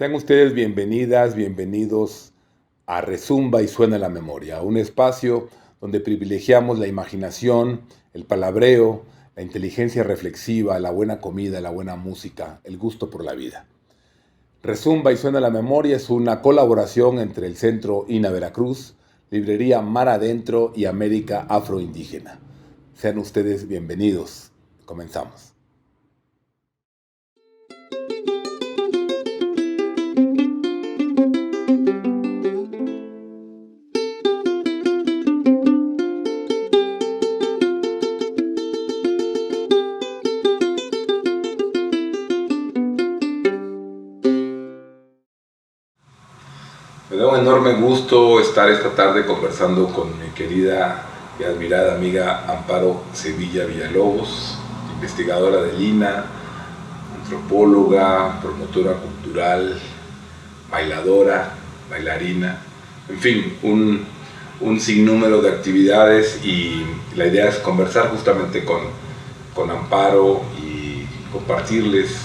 Sean ustedes bienvenidas, bienvenidos a Rezumba y Suena la Memoria, un espacio donde privilegiamos la imaginación, el palabreo, la inteligencia reflexiva, la buena comida, la buena música, el gusto por la vida. Rezumba y Suena la Memoria es una colaboración entre el Centro INA Veracruz, Librería Mar Adentro y América Afroindígena. Sean ustedes bienvenidos. Comenzamos. Me da un enorme gusto estar esta tarde conversando con mi querida y admirada amiga Amparo Sevilla Villalobos, investigadora del INA, antropóloga, promotora cultural, bailadora, bailarina, en fin, un sinnúmero de actividades, y la idea es conversar justamente con Amparo y compartirles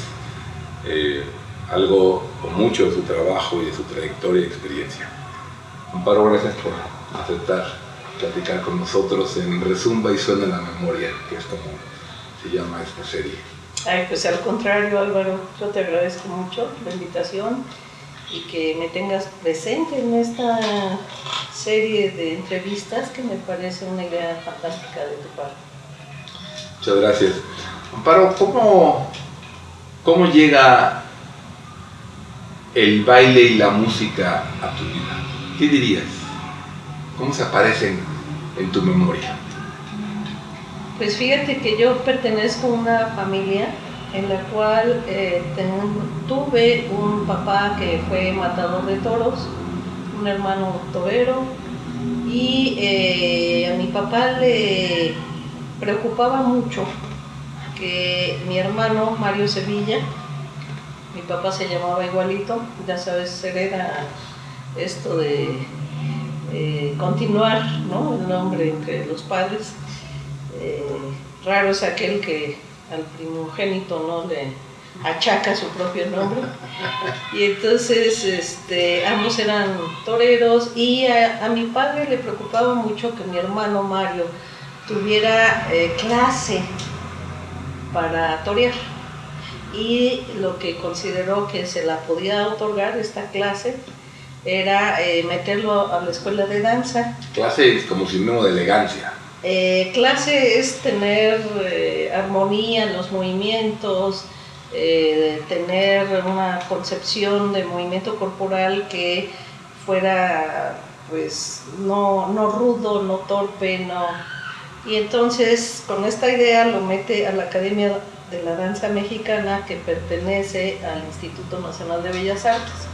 algo o mucho de su trabajo y de su trayectoria y experiencia. Amparo, gracias por aceptar platicar con nosotros en Rezumba y Suena la Memoria, que es como se llama esta serie. Ay, pues al contrario, Álvaro, yo te agradezco mucho la invitación y que me tengas presente en esta serie de entrevistas, que me parece una idea fantástica de tu parte. Muchas gracias. Amparo, ¿cómo llega el baile y la música a tu vida? ¿Qué dirías? ¿Cómo se aparecen en tu memoria? Pues fíjate que yo pertenezco a una familia en la cual tuve un papá que fue matador de toros, un hermano torero, y a mi papá le preocupaba mucho que mi hermano Mario Sevilla, mi papá se llamaba igualito, ya sabes, se hereda esto de continuar, ¿no?, el nombre entre los padres. Raro es aquel que al primogénito no le achaca su propio nombre. Y entonces ambos eran toreros, y a mi padre le preocupaba mucho que mi hermano Mario tuviera clase para torear, y lo que consideró que se la podía otorgar esta clase era meterlo a la escuela de danza. Clase es como sinónimo de elegancia. Clase es tener armonía en los movimientos, tener una concepción de movimiento corporal que fuera, pues, no rudo, no torpe, no. Y entonces con esta idea lo mete a la Academia de la Danza Mexicana, que pertenece al Instituto Nacional de Bellas Artes.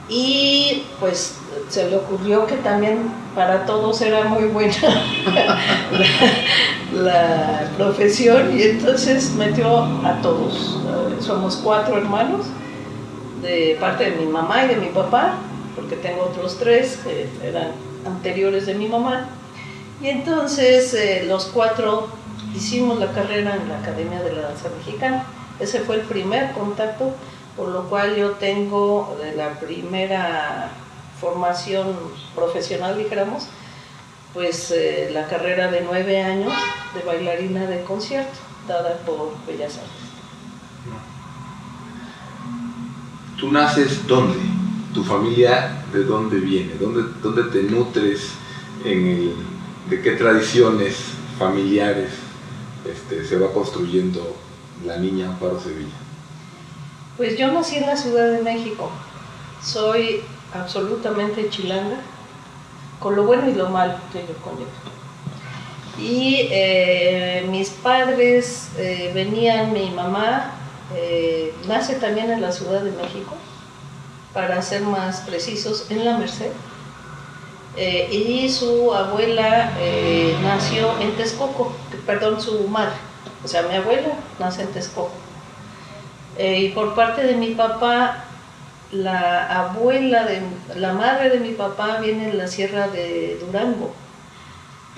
Y pues se le ocurrió que también para todos era muy buena la profesión, y entonces metió a todos. Somos 4 hermanos, de parte de mi mamá y de mi papá, porque tengo otros 3 que eran anteriores de mi mamá. Y entonces los 4 hicimos la carrera en la Academia de la Danza Mexicana. Ese fue el primer contacto, por lo cual yo tengo de la primera formación profesional, dijéramos, pues la carrera de 9 años de bailarina de concierto, dada por Bellas Artes. ¿Tú naces dónde? ¿Tu familia de dónde viene? ¿Dónde te nutres? ¿De qué tradiciones familiares se va construyendo la niña Amparo Sevilla? Pues yo nací en la Ciudad de México. Soy absolutamente chilanga, con lo bueno y lo malo que yo conllevo. Y mis padres venían, mi mamá nace también en la Ciudad de México, para ser más precisos, en La Merced. Y su abuela nació en Texcoco, perdón, su madre, o sea, mi abuela nace en Texcoco. Y por parte de mi papá, la madre de mi papá viene de la Sierra de Durango,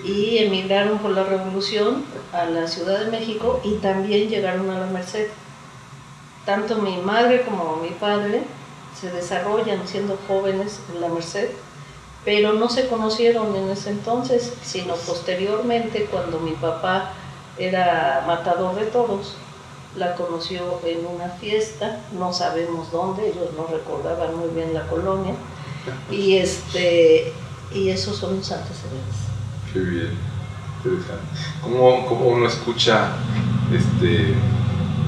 y emigraron por la Revolución a la Ciudad de México, y también llegaron a La Merced. Tanto mi madre como mi padre se desarrollan siendo jóvenes en la Merced, pero no se conocieron en ese entonces, sino posteriormente, cuando mi papá era matador de toros, la conoció en una fiesta, no sabemos dónde, ellos no recordaban muy bien la colonia, y esos son los antecedentes. Qué bien, interesante. ¿Cómo uno escucha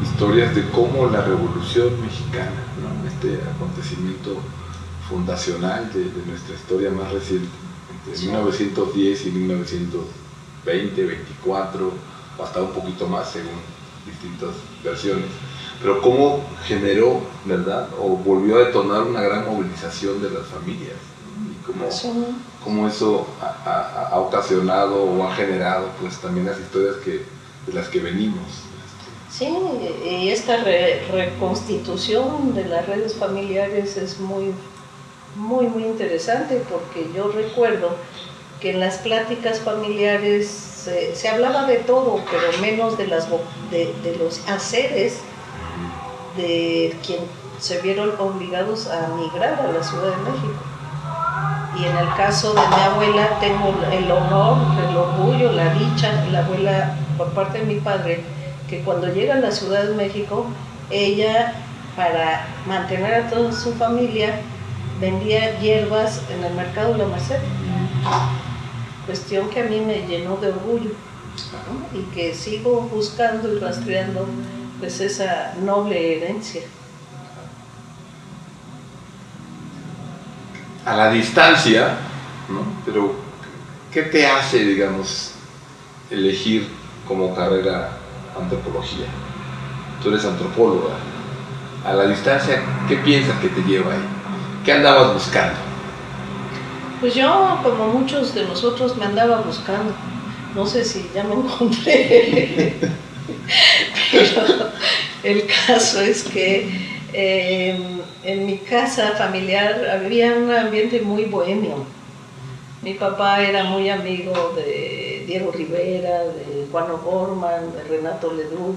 historias de cómo la Revolución Mexicana, ¿no? Este acontecimiento fundacional de nuestra historia más reciente, entre 1910 y 1920, 24, o hasta un poquito más según distintas versiones, pero cómo generó, ¿verdad?, o volvió a detonar una gran movilización de las familias, ¿no? Y cómo eso ha ocasionado o ha generado pues también las historias de las que venimos. Sí, y esta reconstitución de las redes familiares es muy interesante, porque yo recuerdo que en las pláticas familiares se hablaba de todo, pero menos de los haceres de quien se vieron obligados a migrar a la Ciudad de México. Y en el caso de mi abuela tengo el honor, el orgullo, la dicha, la abuela por parte de mi padre, que cuando llega a la Ciudad de México, ella, para mantener a toda su familia, vendía hierbas en el mercado de la Merced. Cuestión que a mí me llenó de orgullo, ¿no? Y que sigo buscando y rastreando pues esa noble herencia. A la distancia, ¿no? Pero ¿qué te hace, digamos, elegir como carrera antropología? Tú eres antropóloga. A la distancia, ¿qué piensas que te lleva ahí? ¿Qué andabas buscando? Pues yo, como muchos de nosotros, me andaba buscando. No sé si ya me encontré. Pero el caso es que en mi casa familiar había un ambiente muy bohemio. Mi papá era muy amigo de Diego Rivera, de Juan O'Gorman, de Renato Leduc,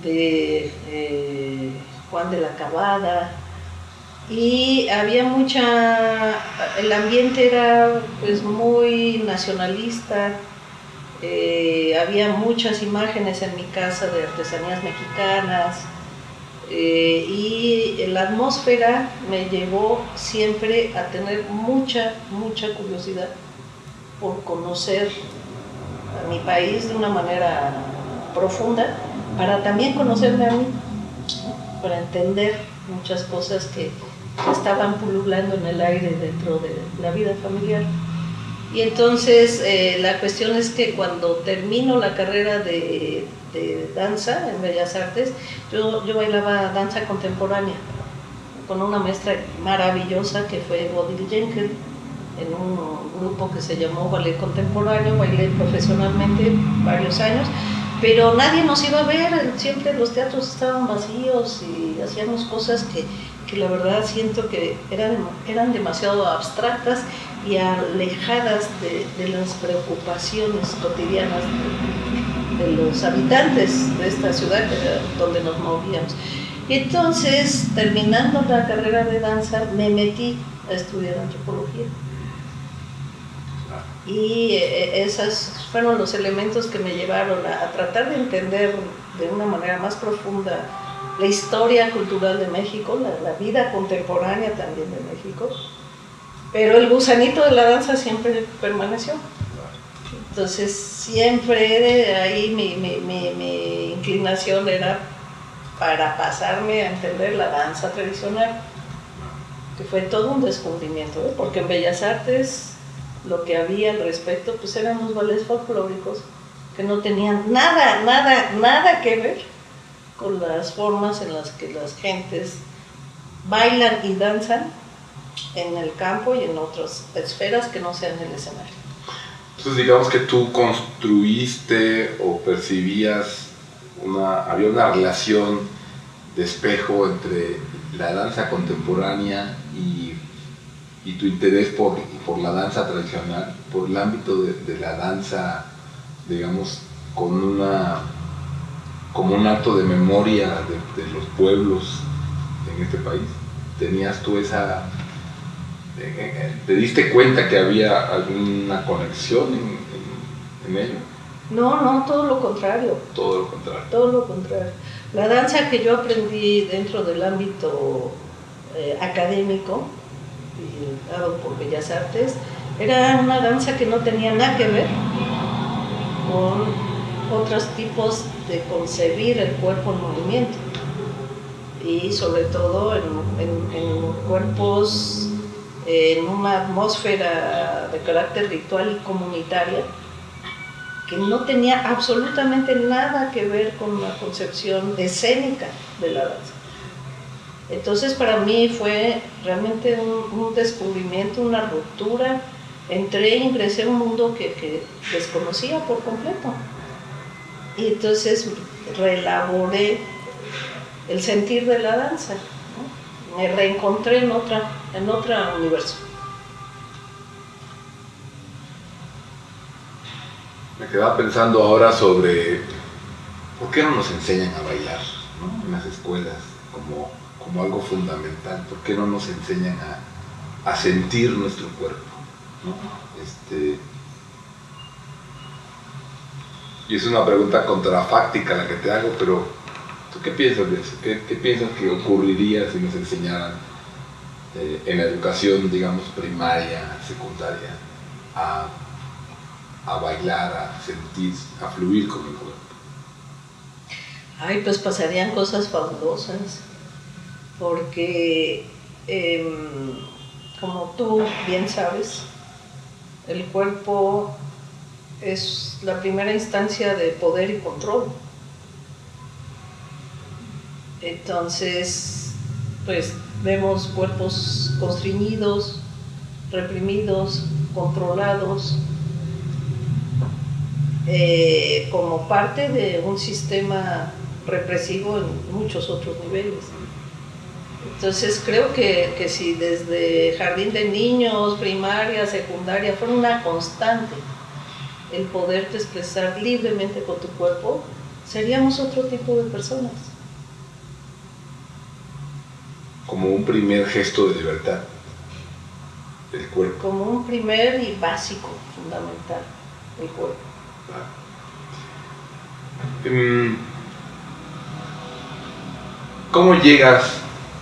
de Juan de la Cabada, y había el ambiente era pues muy nacionalista. Había muchas imágenes en mi casa de artesanías mexicanas, y la atmósfera me llevó siempre a tener mucha curiosidad por conocer a mi país de una manera profunda, para también conocerme a mí, para entender muchas cosas que estaban pululando en el aire dentro de la vida familiar. Y entonces la cuestión es que cuando termino la carrera de danza en Bellas Artes, yo bailaba danza contemporánea con una maestra maravillosa que fue Bodil Jenkel, en un grupo que se llamó Ballet Contemporáneo. Bailé profesionalmente varios años, pero nadie nos iba a ver, siempre los teatros estaban vacíos y hacíamos cosas que la verdad siento que eran demasiado abstractas y alejadas de las preocupaciones cotidianas de los habitantes de esta ciudad donde nos movíamos. Y entonces, terminando la carrera de danza, me metí a estudiar antropología. Y esos fueron los elementos que me llevaron a tratar de entender de una manera más profunda la historia cultural de México, la vida contemporánea también de México, pero el gusanito de la danza siempre permaneció. Entonces siempre ahí mi inclinación era para pasarme a entender la danza tradicional, que fue todo un descubrimiento, porque en Bellas Artes lo que había al respecto pues eran los ballets folclóricos que no tenían nada que ver con las formas en las que las gentes bailan y danzan en el campo y en otras esferas que no sean el escenario. Entonces digamos que tú construiste o percibías había una relación de espejo entre la danza contemporánea y tu interés por la danza tradicional, por el ámbito de la danza, digamos, como un acto de memoria de los pueblos en este país. tenías tú esa... ¿Te diste cuenta que había alguna conexión en ello? No, todo lo contrario. Todo lo contrario. Todo lo contrario. La danza que yo aprendí dentro del ámbito académico, dado por Bellas Artes, era una danza que no tenía nada que ver con otros tipos de concebir el cuerpo en movimiento. Y sobre todo en cuerpos, en una atmósfera de carácter ritual y comunitaria, que no tenía absolutamente nada que ver con la concepción escénica de la danza. Entonces para mí fue realmente un descubrimiento, una ruptura. Ingresé a un mundo que desconocía por completo. Y entonces reelaboré el sentir de la danza, ¿no? Me reencontré en otro universo. Me quedaba pensando ahora sobre por qué no nos enseñan a bailar, ¿no? En las escuelas como algo fundamental. ¿Por qué no nos enseñan a sentir nuestro cuerpo, ¿no? Y es una pregunta contrafáctica la que te hago, pero ¿tú qué piensas de eso? ¿Qué piensas que ocurriría si nos enseñaran en la educación, digamos, primaria, secundaria, a bailar, a sentir, a fluir con el cuerpo? Ay, pues pasarían cosas fabulosas, porque como tú bien sabes, el cuerpo es la primera instancia de poder y control. Entonces, pues vemos cuerpos constreñidos, reprimidos, controlados, como parte de un sistema represivo en muchos otros niveles. Entonces creo que si desde jardín de niños, primaria, secundaria, fuera una constante el poderte expresar libremente con tu cuerpo, seríamos otro tipo de personas. Como un primer gesto de libertad del cuerpo. Como un primer y básico, fundamental, el cuerpo. ¿Cómo llegas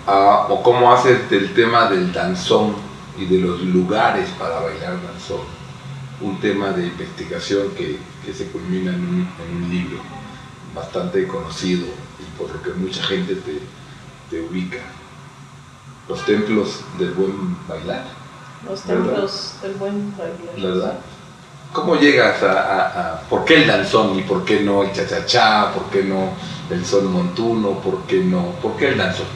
o cómo haces del tema del danzón y de los lugares para bailar danzón un tema de investigación que se culmina en un libro bastante conocido y por lo que mucha gente te ubica? Los templos del buen bailar. Los templos del buen bailar. ¿Verdad? ¿Cómo llegas por qué el danzón y por qué no el cha-cha-cha, por qué no el son montuno, por qué el danzón?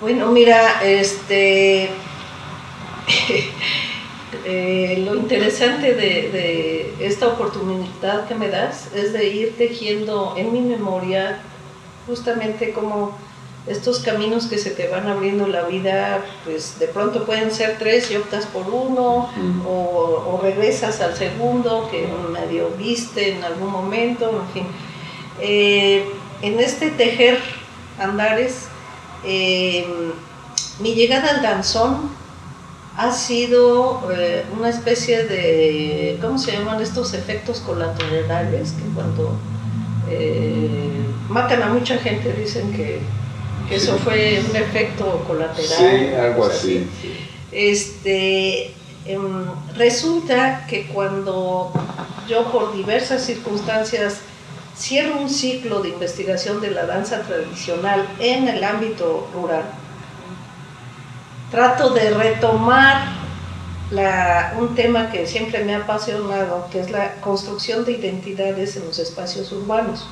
Bueno, mira, lo interesante de esta oportunidad que me das es de ir tejiendo en mi memoria justamente como estos caminos que se te van abriendo en la vida, pues de pronto pueden ser 3 y optas por uno, o regresas al segundo que medio viste en algún momento, en fin. En este tejer andares, mi llegada al danzón ha sido una especie de, ¿cómo se llaman estos efectos colaterales? Que cuando matan a mucha gente dicen que eso fue un efecto colateral. Sí, algo así. Resulta que cuando yo por diversas circunstancias cierro un ciclo de investigación de la danza tradicional en el ámbito rural, trato de retomar un tema que siempre me ha apasionado, que es la construcción de identidades en los espacios urbanos.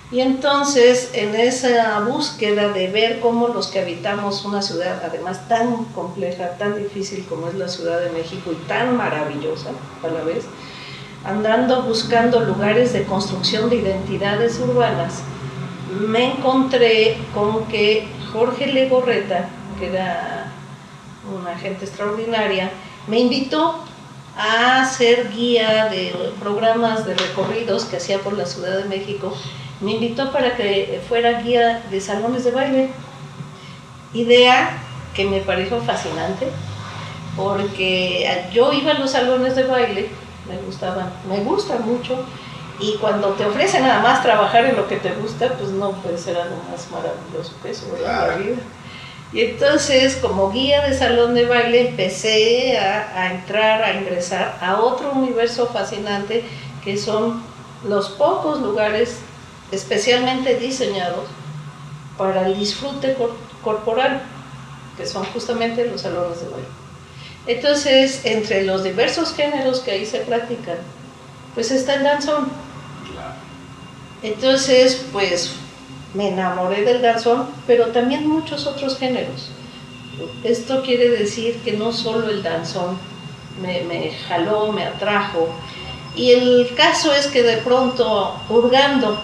Y entonces, en esa búsqueda de ver cómo los que habitamos una ciudad, además tan compleja, tan difícil como es la Ciudad de México y tan maravillosa a la vez, andando buscando lugares de construcción de identidades urbanas, me encontré con que Jorge Legorreta, que era una gente extraordinaria, me invitó a ser guía de programas de recorridos que hacía por la Ciudad de México. Me invitó para que fuera guía de salones de baile idea que me pareció fascinante, porque yo iba a los salones de baile, me gustan mucho, y cuando te ofrecen nada más trabajar en lo que te gusta, pues no puede ser algo más maravilloso que eso, ¿verdad? La vida. Y entonces, como guía de salón de baile, empecé a ingresar a otro universo fascinante, que son los pocos lugares especialmente diseñados para el disfrute corporal, que son justamente los salones de baile. Entonces, entre los diversos géneros que ahí se practican, pues está el danzón. Entonces, pues me enamoré del danzón, pero también muchos otros géneros. Esto quiere decir que no solo el danzón me jaló, me atrajo, y el caso es que de pronto, hurgando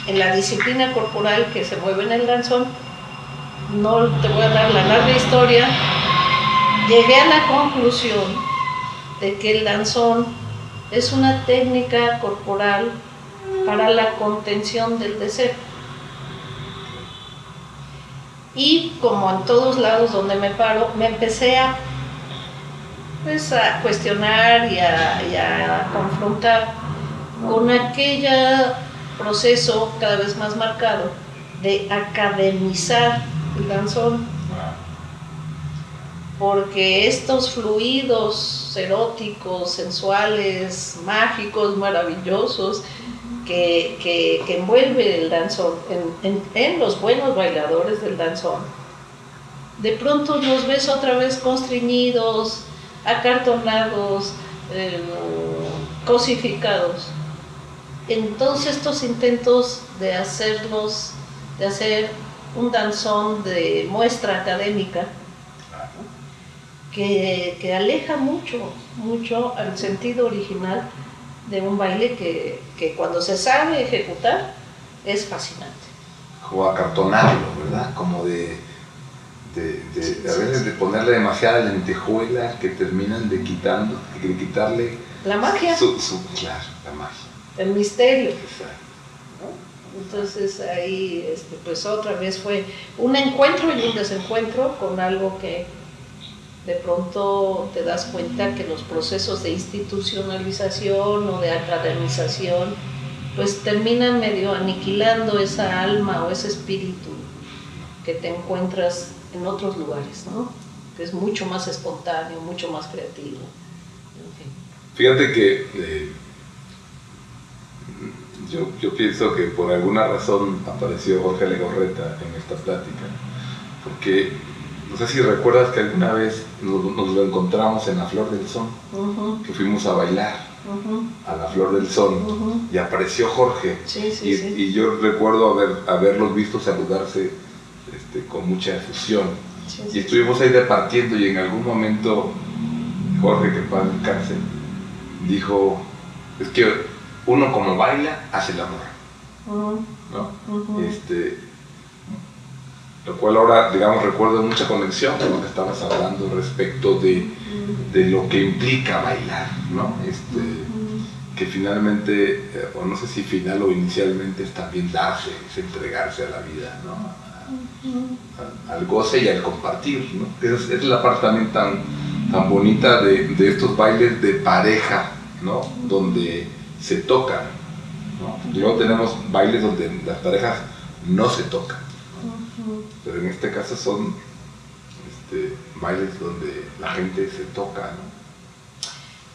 en la disciplina corporal que se mueve en el danzón, no te voy a dar la larga historia, llegué a la conclusión de que el danzón es una técnica corporal para la contención del deseo. Y como en todos lados donde me paro, me empecé a cuestionar y a confrontar con aquel proceso cada vez más marcado de academizar el danzón, porque estos fluidos eróticos, sensuales, mágicos, maravillosos que envuelve el danzón en los buenos bailadores del danzón, de pronto los ves otra vez constreñidos, acartonados, cosificados. En todos estos intentos de hacer un danzón de muestra académica, que aleja mucho al sentido original de un baile que cuando se sabe ejecutar es fascinante. Como acartonarlo, ¿verdad? Como de a veces de ponerle demasiada lentejuela que terminan de quitarle la magia. Claro, la magia. El misterio. Exacto. ¿No? Entonces ahí pues otra vez fue un encuentro y un desencuentro con algo que de pronto te das cuenta que los procesos de institucionalización o de academización pues terminan medio aniquilando esa alma o ese espíritu que te encuentras en otros lugares, ¿no? Que es mucho más espontáneo, mucho más creativo. En fin. Fíjate que yo pienso que por alguna razón apareció Jorge Legorreta en esta plática, porque no sé si recuerdas que alguna vez nos lo encontramos en la Flor del Son, que fuimos a bailar a la Flor del Son, y apareció Jorge, y yo recuerdo haberlos visto saludarse con efusión efusión, y estuvimos ahí departiendo, y en algún momento Jorge, que pasa en cárcel, dijo, es que uno como baila hace el amor, ¿no? Lo cual ahora, digamos, recuerdo mucha conexión con lo que estabas hablando respecto de lo que implica bailar, ¿no? Que finalmente, o no sé si final o inicialmente, es también darse, es entregarse a la vida, ¿no? Al goce y al compartir, ¿no? Es la parte también tan bonita de estos bailes de pareja, ¿no? Donde se tocan, ¿no? Luego tenemos bailes donde las parejas no se tocan, ¿no? Pero en este caso son bailes donde la gente se toca, ¿no?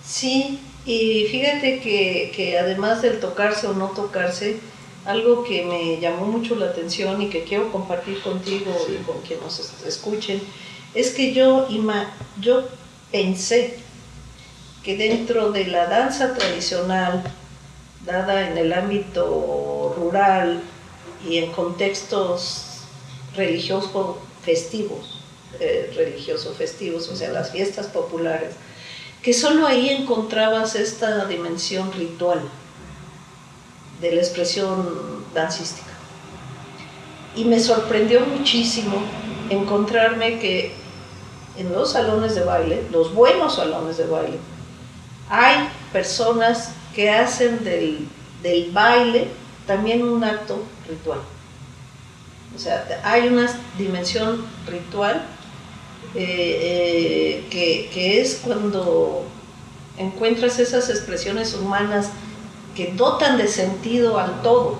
Sí, y fíjate que además del tocarse o no tocarse, algo que me llamó mucho la atención y que quiero compartir contigo y con quienes nos escuchen, es que yo pensé que dentro de la danza tradicional, dada en el ámbito rural y en contextos religiosos festivos, o sea, las fiestas populares, que solo ahí encontrabas esta dimensión ritual de la expresión dancística. Y me sorprendió muchísimo encontrarme que en los salones de baile, los buenos salones de baile, hay personas que hacen del baile también un acto ritual. O sea, hay una dimensión ritual que es cuando encuentras esas expresiones humanas que dotan de sentido al todo.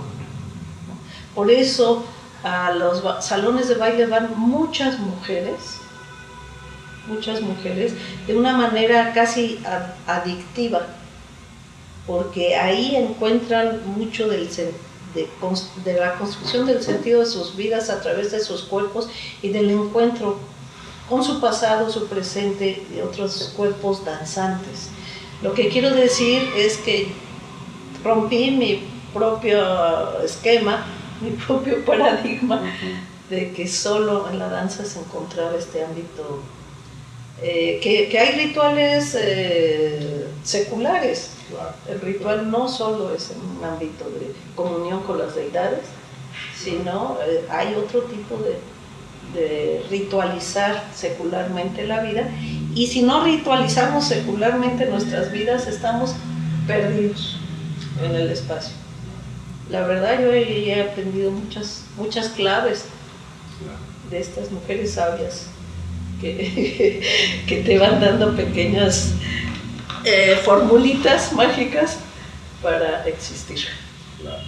Por eso a los salones de baile van muchas mujeres, de una manera casi adictiva, porque ahí encuentran mucho de la construcción del sentido de sus vidas a través de sus cuerpos y del encuentro con su pasado, su presente y otros cuerpos danzantes. Lo que quiero decir es que rompí mi propio esquema, mi propio paradigma de que solo en la danza se encontraba este ámbito, que hay rituales seculares. Claro. El ritual no solo es en un ámbito de comunión con las deidades, sino hay otro tipo de ritualizar secularmente la vida, y si no ritualizamos secularmente nuestras vidas, estamos perdidos en el espacio. La verdad, yo he aprendido muchas claves de estas mujeres sabias que te van dando pequeñas formulitas mágicas para existir. Claro.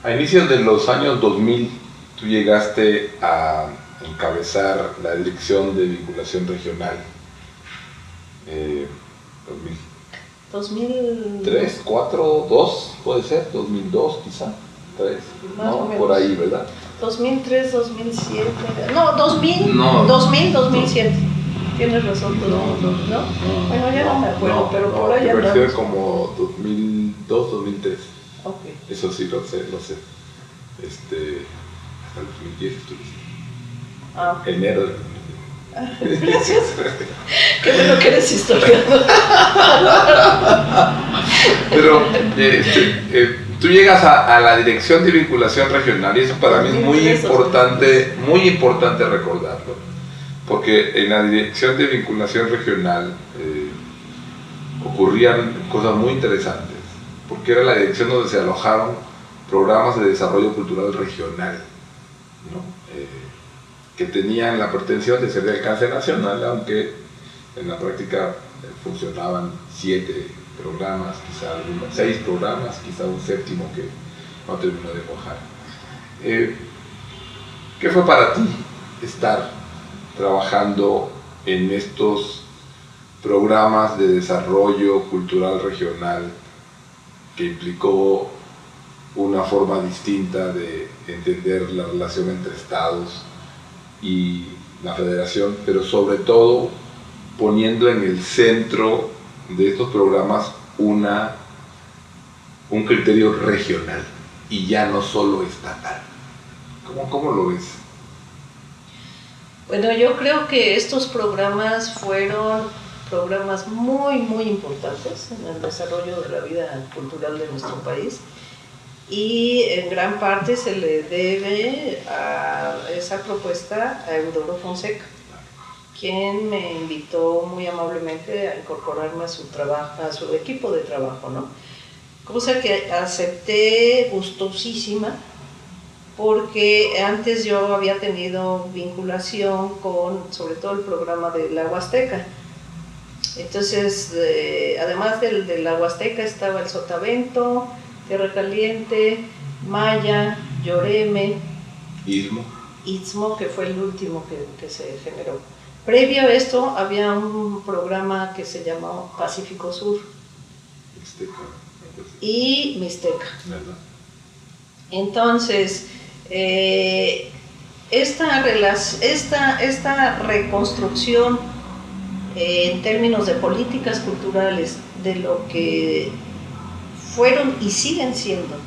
A inicios de los años 2000, tú llegaste a encabezar la Dirección de Vinculación Regional. 2003, 4, 2, puede ser, 2002 quizá, 3, no, por ahí, ¿verdad? 2003, 2007, no, 2000, no. 2000, 2007. Tienes razón, ¿no? Bueno, ya no me acuerdo, pero por ahí andamos. andamos. Como 2002, 2003. Okay. Eso sí, lo sé. Hasta el 2010 estuviste. Okay. Enero del 2010. Gracias. Qué bueno que eres historiador. Pero tú llegas a la Dirección de Vinculación Regional, y eso para mí es muy importante recordarlo. Porque en la Dirección de Vinculación Regional ocurrían cosas muy interesantes, porque era la dirección donde se alojaron programas de desarrollo cultural regional, ¿no? Que tenían la pretensión de ser de alcance nacional, aunque en la práctica funcionaban 7 programas, quizá 6 programas, quizá un séptimo que no terminó de cuajar. ¿Qué fue para ti estar trabajando en estos programas de desarrollo cultural regional, que implicó una forma distinta de entender la relación entre estados y la federación, pero sobre todo poniendo en el centro de estos programas un criterio regional y ya no solo estatal? ¿Cómo lo ves? Bueno, yo creo que estos programas fueron programas muy importantes en el desarrollo de la vida cultural de nuestro país, y en gran parte se le debe a esa propuesta a Eudoro Fonseca, quien me invitó muy amablemente a incorporarme a su equipo de trabajo, ¿no? Cosa que acepté gustosísima, porque antes yo había tenido vinculación con, sobre todo, el programa de la Huasteca. Entonces, además de la Huasteca estaba el Sotavento, Tierra Caliente, Maya, Lloreme, Istmo, que fue el último que se generó. Previo a esto había un programa que se llamó Pacífico Sur y Mixteca. Entonces, esta reconstrucción en términos de políticas culturales de lo que fueron y siguen siendo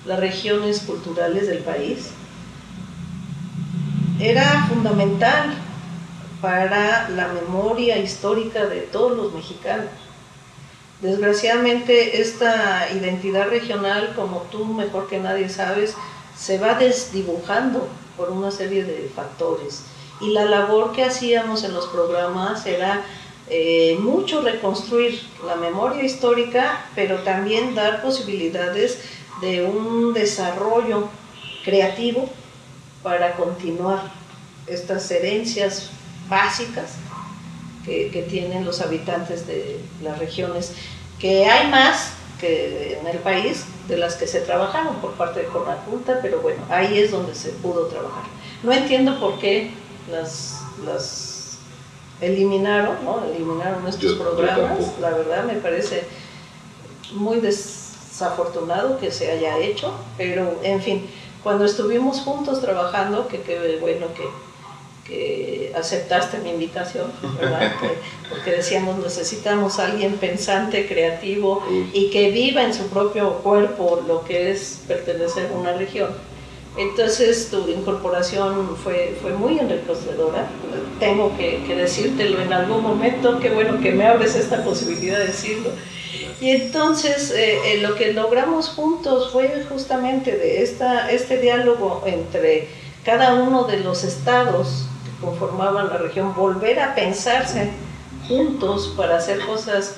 las regiones culturales del país era fundamental para la memoria histórica de todos los mexicanos. Desgraciadamente, esta identidad regional, como tú mejor que nadie sabes, se va desdibujando por una serie de factores, y la labor que hacíamos en los programas era mucho reconstruir la memoria histórica, pero también dar posibilidades de un desarrollo creativo para continuar estas herencias básicas que tienen los habitantes de las regiones, que hay más que en el país de las que se trabajaron por parte de Conajunta, pero bueno, ahí es donde se pudo trabajar. No entiendo por qué las eliminaron, ¿no? Eliminaron estos programas. La verdad me parece muy desafortunado que se haya hecho, pero en fin, cuando estuvimos juntos trabajando, que bueno que aceptaste mi invitación, ¿verdad? Porque decíamos, necesitamos a alguien pensante, creativo y que viva en su propio cuerpo lo que es pertenecer a una región. Entonces tu incorporación fue muy enriquecedora. Tengo que decírtelo en algún momento, qué bueno que me abres esta posibilidad de decirlo. Y entonces lo que logramos juntos fue justamente de este diálogo entre cada uno de los estados que conformaban la región, volver a pensarse juntos para hacer cosas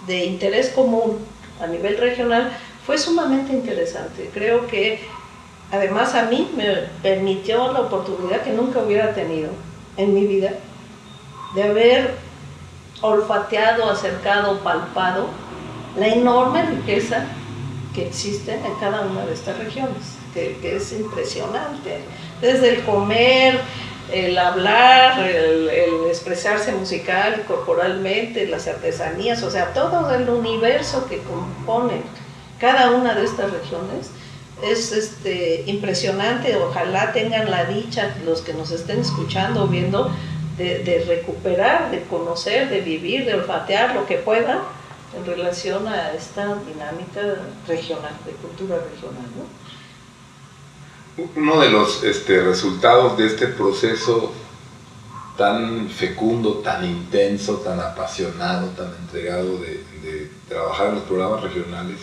de interés común a nivel regional, fue sumamente interesante. Creo que además a mí me permitió la oportunidad que nunca hubiera tenido en mi vida de haber olfateado, acercado, palpado la enorme riqueza que existe en cada una de estas regiones, que es impresionante, desde el comer, el hablar, el expresarse musical y corporalmente, las artesanías, o sea, todo el universo que compone cada una de estas regiones es impresionante. Ojalá tengan la dicha, los que nos estén escuchando o viendo, de recuperar, de conocer, de vivir, de olfatear lo que puedan en relación a esta dinámica regional, de cultura regional, ¿no? Uno de los resultados de este proceso tan fecundo, tan intenso, tan apasionado, tan entregado de trabajar en los programas regionales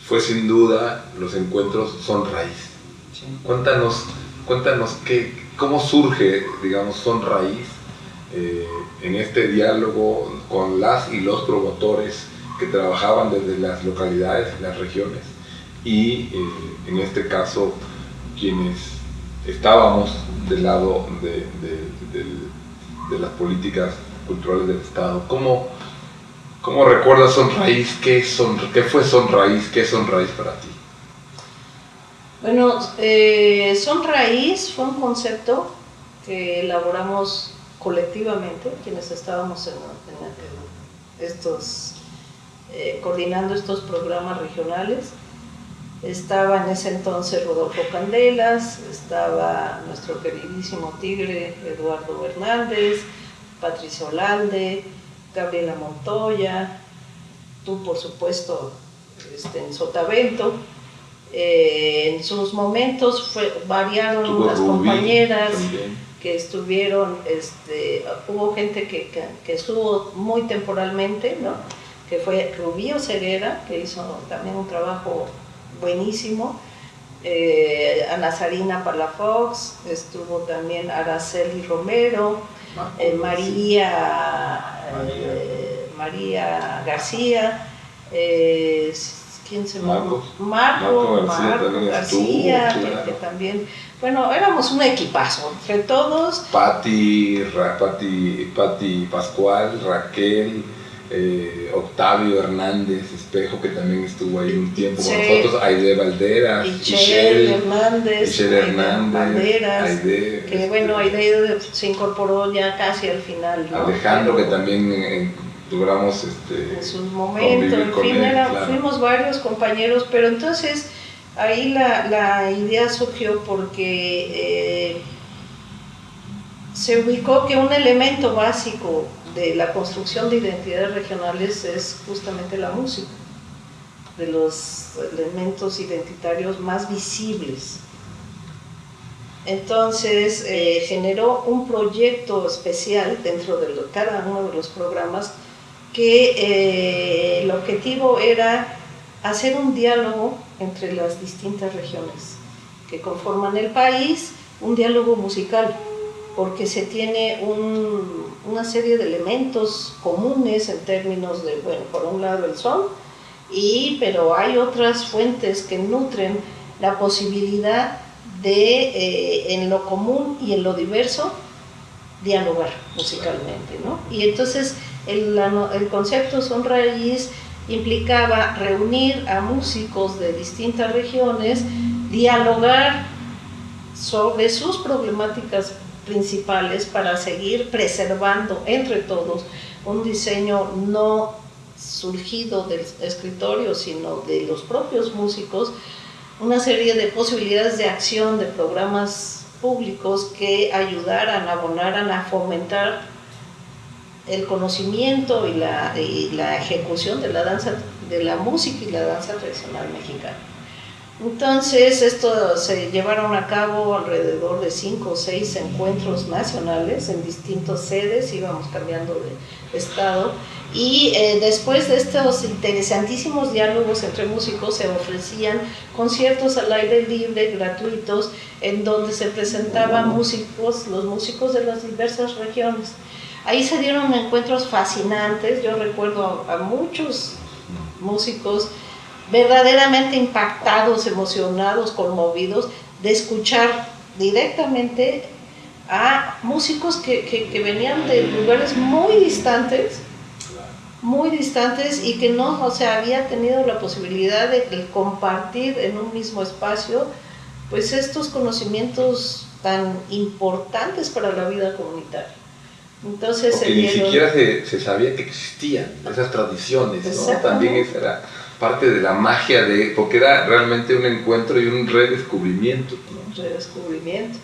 fue sin duda los encuentros Son Raíz. Sí. Cuéntanos cómo surge, digamos, Son Raíz en este diálogo con las y los promotores que trabajaban desde las localidades y las regiones, y en este caso quienes estábamos del lado de las políticas culturales del Estado. ¿Cómo recuerdas Son Raíz? ¿Qué fue Son Raíz? ¿Qué es Son Raíz para ti? Bueno, Son Raíz fue un concepto que elaboramos colectivamente, quienes estábamos coordinando estos programas regionales. Estaba en ese entonces Rodolfo Candelas, estaba nuestro queridísimo tigre Eduardo Hernández, Patricia Olalde, Gabriela Montoya, tú por supuesto en Sotavento. En sus momentos variaron las compañeras también que estuvieron, hubo gente que estuvo muy temporalmente, ¿no? Que fue Rubío Ceguera, que hizo también un trabajo buenísimo, Ana Sarina Palafox, estuvo también Araceli Romero, María García, ¿quién se llama? Marco García, claro. Que también, bueno, éramos un equipazo, entre todos. Pati Pascual, Raquel, Octavio Hernández Espejo, que también estuvo ahí un tiempo con nosotros, Aide Valderas, Michelle Hernández, Valderas, Aide, que bueno, Aide se incorporó ya casi al final, ¿no? Alejandro, que también logramos en sus momentos, en fin, claro. Fuimos varios compañeros, pero entonces ahí la idea surgió porque se ubicó que un elemento básico de la construcción de identidades regionales es justamente la música, de los elementos identitarios más visibles. Entonces generó un proyecto especial dentro de cada uno de los programas que el objetivo era hacer un diálogo entre las distintas regiones que conforman el país, un diálogo musical, porque se tiene una serie de elementos comunes en términos de, bueno, por un lado el son, pero hay otras fuentes que nutren la posibilidad de, en lo común y en lo diverso, dialogar musicalmente, ¿no? Y entonces el concepto son raíz implicaba reunir a músicos de distintas regiones, dialogar sobre sus problemáticas principales para seguir preservando entre todos un diseño no surgido del escritorio, sino de los propios músicos, una serie de posibilidades de acción, de programas públicos que ayudaran, abonaran a fomentar el conocimiento y la ejecución de la danza, de la música y la danza tradicional mexicana. Entonces, esto se llevaron a cabo alrededor de 5 o 6 encuentros nacionales en distintas sedes, íbamos cambiando de estado, y después de estos interesantísimos diálogos entre músicos se ofrecían conciertos al aire libre gratuitos en donde se presentaban músicos, los músicos de las diversas regiones. Ahí se dieron encuentros fascinantes, yo recuerdo a muchos músicos verdaderamente impactados, emocionados, conmovidos de escuchar directamente a músicos que venían de lugares muy distantes y que no, o sea, había tenido la posibilidad de compartir en un mismo espacio pues estos conocimientos tan importantes para la vida comunitaria. Entonces, porque ni siquiera se sabía que existían esas tradiciones, ¿no? También esa era parte de la magia porque era realmente un encuentro y un redescubrimiento, ¿no? Redescubrimiento.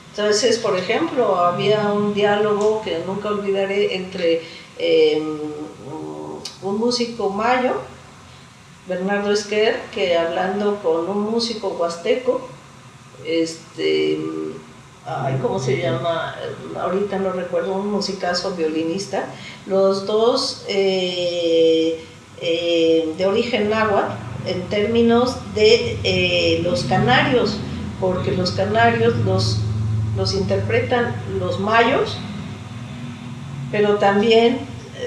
Entonces, por ejemplo, había un diálogo que nunca olvidaré entre un músico mayo, Bernardo Esquer, que hablando con un músico huasteco, ¿cómo se llama? Ahorita no recuerdo, un musicazo violinista, los dos de origen náhuatl, en términos de los canarios, porque los canarios los interpretan los mayos, pero también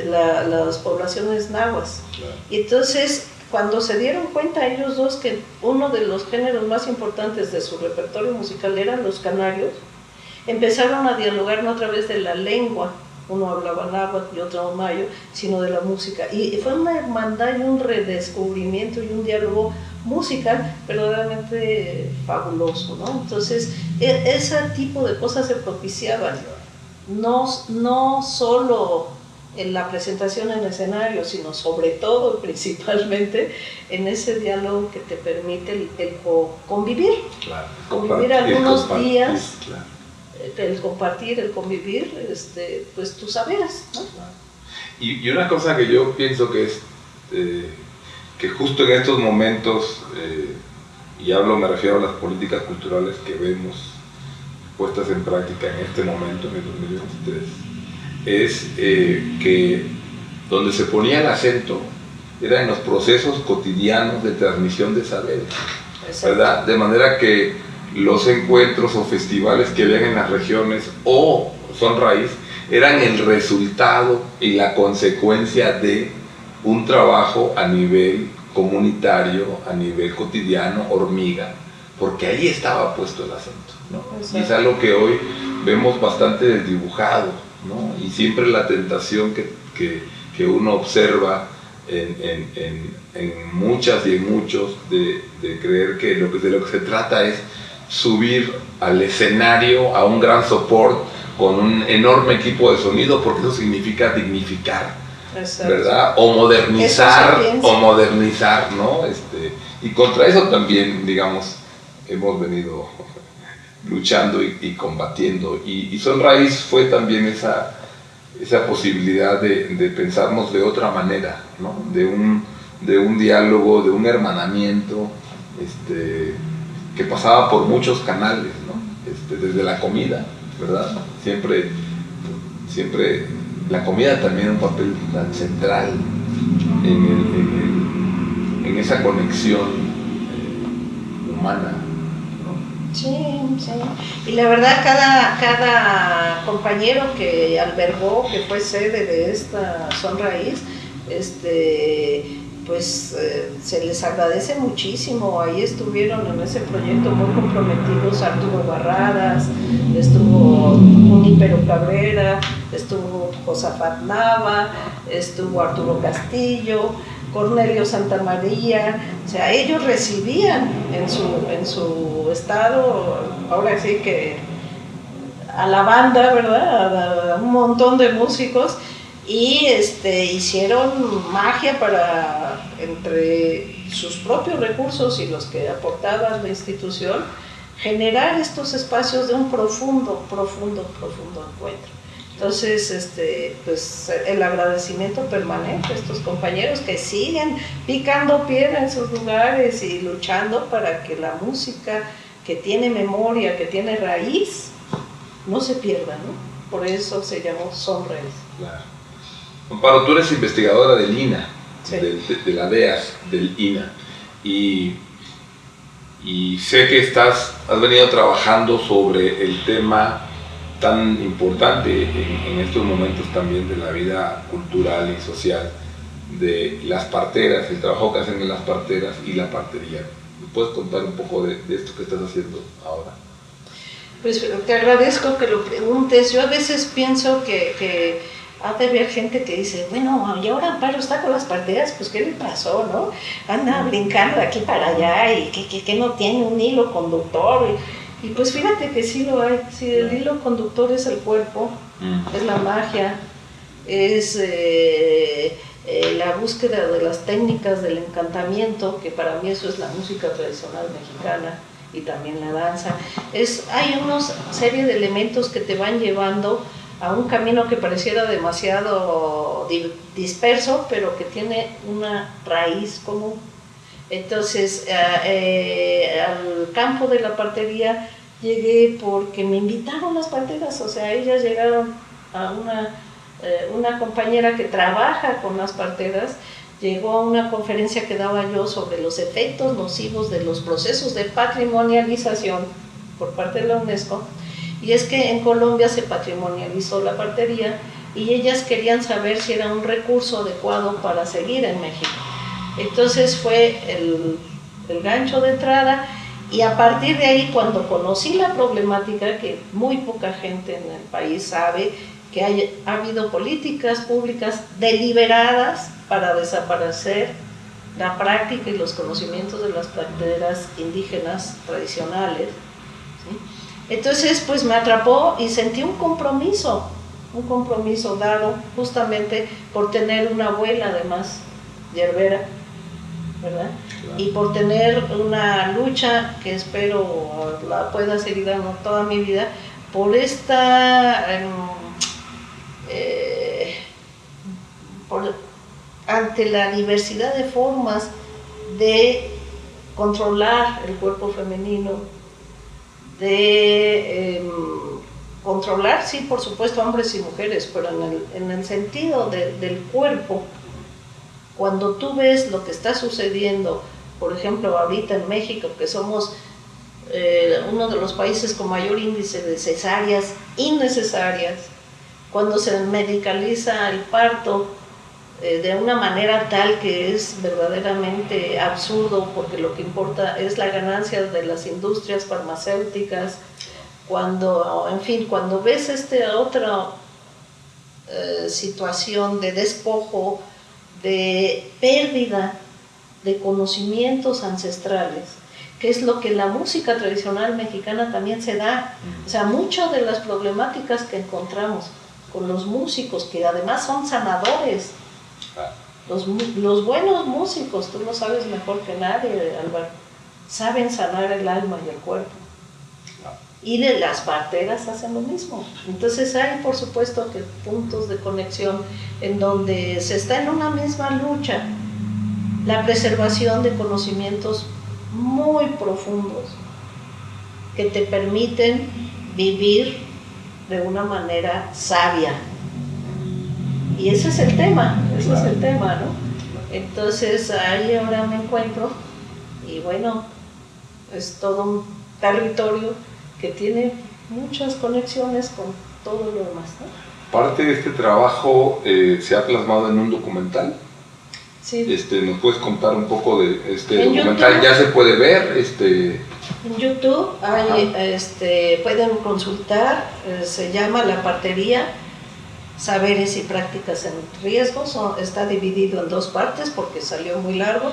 las poblaciones nahuas. Claro. Y entonces, cuando se dieron cuenta ellos dos que uno de los géneros más importantes de su repertorio musical eran los canarios, empezaron a dialogar no a través de la lengua, uno hablaba náhuatl y otro mayo, sino de la música. Y fue una hermandad y un redescubrimiento y un diálogo musical verdaderamente fabuloso, ¿no? Entonces, ese tipo de cosas se propiciaban, no solo en la presentación en escenario, sino sobre todo, principalmente, en ese diálogo que te permite el convivir, claro, convivir algunos días, claro. El compartir, el convivir, pues tus saberes, ¿no? Claro. Y una cosa que yo pienso que es que justo en estos momentos, y me refiero a las políticas culturales que vemos puestas en práctica en este momento, en el 2023, es que donde se ponía el acento era en los procesos cotidianos de transmisión de saberes, ¿verdad? De manera que los encuentros o festivales que habían en las regiones o son raíz eran el resultado y la consecuencia de un trabajo a nivel comunitario, a nivel cotidiano, hormiga, porque ahí estaba puesto el acento, ¿no? Y es algo que hoy vemos bastante desdibujado, ¿no? Y siempre la tentación que uno observa en muchas y en muchos de creer que de lo que se trata es subir al escenario a un gran soporte con un enorme equipo de sonido, porque eso significa dignificar, ¿verdad? O modernizar, ¿no? Y contra eso también, digamos, hemos venido luchando y combatiendo. Y Son Raíz fue también esa posibilidad de pensarnos de otra manera, ¿no? De un diálogo, de un hermanamiento, que pasaba por muchos canales, ¿no? Desde la comida, ¿verdad? Siempre la comida también un papel tan central en esa conexión humana, ¿no? Sí, sí. Y la verdad, cada compañero que albergó, que fue sede de esta Son Raíz, pues se les agradece muchísimo. Ahí estuvieron en ese proyecto muy comprometidos Arturo Barradas, estuvo Junípero Cabrera, estuvo Josafat Nava, estuvo Arturo Castillo, Cornelio Santamaría. O sea, ellos recibían en su estado, ahora sí que a la banda, ¿verdad? A un montón de músicos, y hicieron magia para, entre sus propios recursos y los que aportaba la institución, generar estos espacios de un profundo encuentro. Entonces, pues el agradecimiento permanente a estos compañeros que siguen picando piedra en sus lugares y luchando para que la música que tiene memoria, que tiene raíz, no se pierda, ¿no? Por eso se llamó Son Raíz. Claro. Amparo, tú eres investigadora del INA, sí. de la DEAS, del INA, y sé que has venido trabajando sobre el tema tan importante en estos momentos también de la vida cultural y social, de las parteras, el trabajo que hacen en las parteras y la partería. ¿Me puedes contar un poco de esto que estás haciendo ahora? Pues te agradezco que lo preguntes. Yo a veces pienso que ha de haber gente que dice, bueno, y ahora Amparo está con las parteras, pues ¿qué le pasó, no? Anda brincando de aquí para allá y que no tiene un hilo conductor. Y pues fíjate que sí lo hay. Sí, el hilo conductor es el cuerpo, es la magia, es la búsqueda de las técnicas del encantamiento, que para mí eso es la música tradicional mexicana, y también la danza. Hay una serie de elementos que te van llevando a un camino que pareciera demasiado disperso, pero que tiene una raíz común. Entonces, al campo de la partería llegué porque me invitaron las parteras. O sea, ellas llegaron a una compañera que trabaja con las parteras, llegó a una conferencia que daba yo sobre los efectos nocivos de los procesos de patrimonialización por parte de la UNESCO, y es que en Colombia se patrimonializó la partería y ellas querían saber si era un recurso adecuado para seguir en México. Entonces fue el gancho de entrada, y a partir de ahí, cuando conocí la problemática, que muy poca gente en el país sabe, que ha habido políticas públicas deliberadas para desaparecer la práctica y los conocimientos de las parteras indígenas tradicionales, ¿sí? Entonces, pues me atrapó y sentí un compromiso dado justamente por tener una abuela, además, yerbera, ¿verdad? Claro. Y por tener una lucha que espero la pueda seguir dando toda mi vida, por esta ante la diversidad de formas de controlar el cuerpo femenino, de controlar, sí, por supuesto, hombres y mujeres, pero en el sentido del cuerpo. Cuando tú ves lo que está sucediendo, por ejemplo, ahorita en México, que somos uno de los países con mayor índice de cesáreas innecesarias, cuando se medicaliza el parto de una manera tal que es verdaderamente absurdo, porque lo que importa es la ganancia de las industrias farmacéuticas, en fin, cuando ves otra situación de despojo, de pérdida de conocimientos ancestrales, que es lo que la música tradicional mexicana también se da. O sea, muchas de las problemáticas que encontramos con los músicos, que además son sanadores, los buenos músicos, tú lo sabes mejor que nadie, Álvaro, saben sanar el alma y el cuerpo. Y las parteras hacen lo mismo. Entonces hay, por supuesto, que puntos de conexión en donde se está en una misma lucha, la preservación de conocimientos muy profundos que te permiten vivir de una manera sabia. Y ese es el tema, ¿no? Entonces ahí ahora me encuentro, y bueno, es todo territorio que tiene muchas conexiones con todo lo demás, ¿no? Parte de este trabajo se ha plasmado en un documental. Sí. ¿Nos puedes contar un poco de este En documental? YouTube, ¿Ya se puede ver? En YouTube hay, pueden consultar, se llama La Partería, Saberes y Prácticas en Riesgo, está dividido en dos partes porque salió muy largo.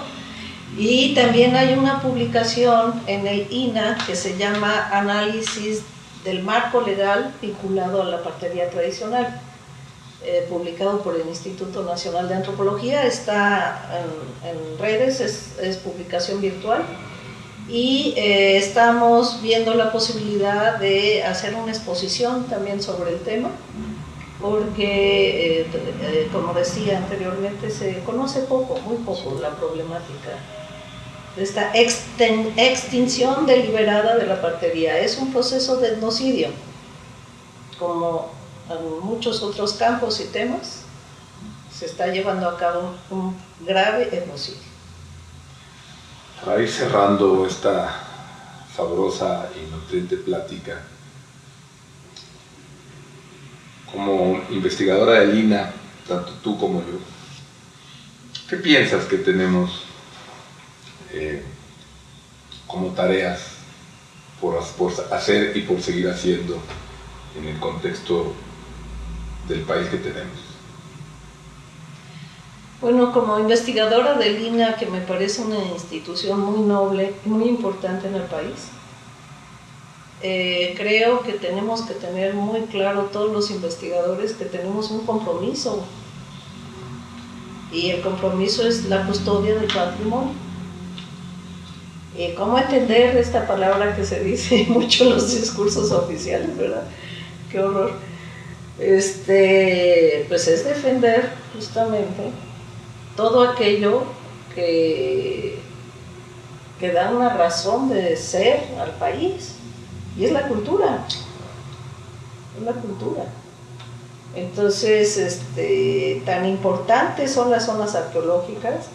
Y también hay una publicación en el INAH que se llama Análisis del marco legal vinculado a la partería tradicional, publicado por el Instituto Nacional de Antropología, está en redes, es publicación virtual, y estamos viendo la posibilidad de hacer una exposición también sobre el tema, porque, como decía anteriormente, se conoce poco, muy poco, la problemática de esta extinción deliberada de la partería. Es un proceso de etnocidio, como en muchos otros campos y temas, se está llevando a cabo un grave etnocidio. Para ir cerrando esta sabrosa y nutriente plática, como investigadora del INAH, tanto tú como yo, ¿qué piensas que tenemos como tareas por hacer y por seguir haciendo en el contexto del país que tenemos? Bueno, como investigadora del INAH, que me parece una institución muy noble, muy importante en el país, creo que tenemos que tener muy claro todos los investigadores que tenemos un compromiso, y el compromiso es la custodia del patrimonio. ¿Cómo entender esta palabra que se dice mucho en los discursos oficiales, verdad? Qué horror. Pues es defender justamente todo aquello que da una razón de ser al país, y es la cultura, es la cultura. Entonces, tan importantes son las zonas arqueológicas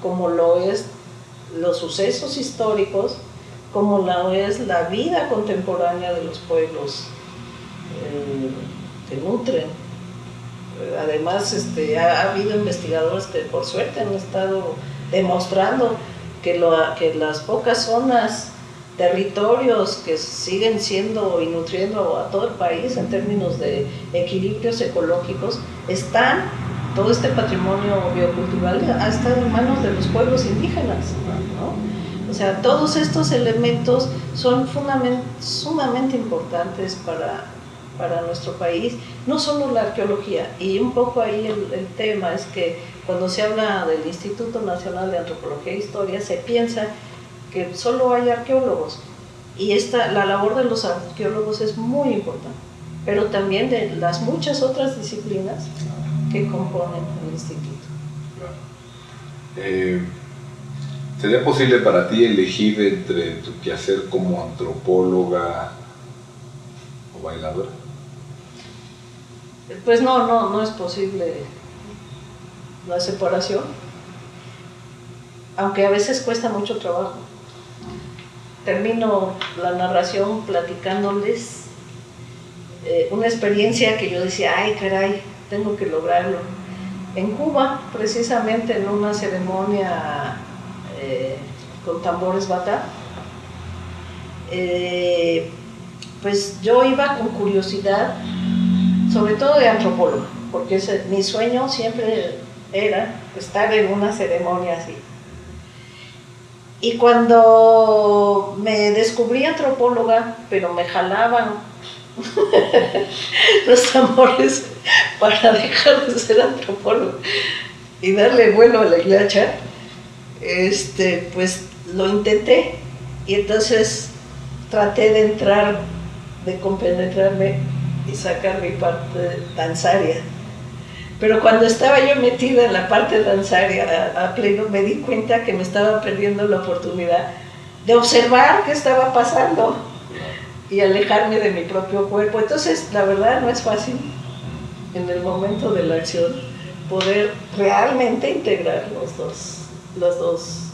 como lo es los sucesos históricos, como lo es la vida contemporánea de los pueblos que nutren. Además, ha habido investigadores que por suerte han estado demostrando que las pocas zonas, territorios que siguen siendo y nutriendo a todo el país en términos de equilibrios ecológicos, todo este patrimonio biocultural ha estado en manos de los pueblos indígenas, ¿no? O sea, todos estos elementos son sumamente importantes para nuestro país, no solo la arqueología. Y un poco ahí el tema es que cuando se habla del Instituto Nacional de Antropología e Historia, se piensa que solo hay arqueólogos, y la labor de los arqueólogos es muy importante, pero también de las muchas otras disciplinas que componen el instituto. ¿Sería posible para ti elegir entre tu quehacer como antropóloga o bailadora? Pues no es posible la separación, aunque a veces cuesta mucho trabajo. Termino la narración platicándoles una experiencia que yo decía, ay caray, tengo que lograrlo. En Cuba, precisamente en una ceremonia con tambores batá, pues yo iba con curiosidad, sobre todo de antropóloga, porque mi sueño siempre era estar en una ceremonia así. Y cuando me descubrí antropóloga, pero me jalaban los tambores para dejar de ser antropóloga y darle vuelo a la hilacha, pues lo intenté, y entonces traté de entrar, de compenetrarme y sacar mi parte danzaria. Pero cuando estaba yo metida en la parte danzaria a pleno, me di cuenta que me estaba perdiendo la oportunidad de observar qué estaba pasando y alejarme de mi propio cuerpo. Entonces, la verdad, no es fácil en el momento de la acción poder realmente integrar las dos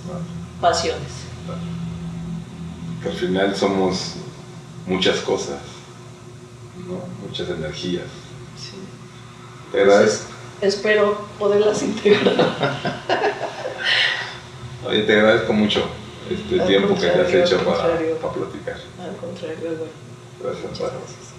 pasiones. que al final somos muchas cosas, ¿no? Muchas energías. Sí. Te agradezco. Espero poderlas integrar. Oye, te agradezco mucho este tiempo que te has hecho para platicar. Al contrario, bueno. Gracias, Muchas Amparo. gracias.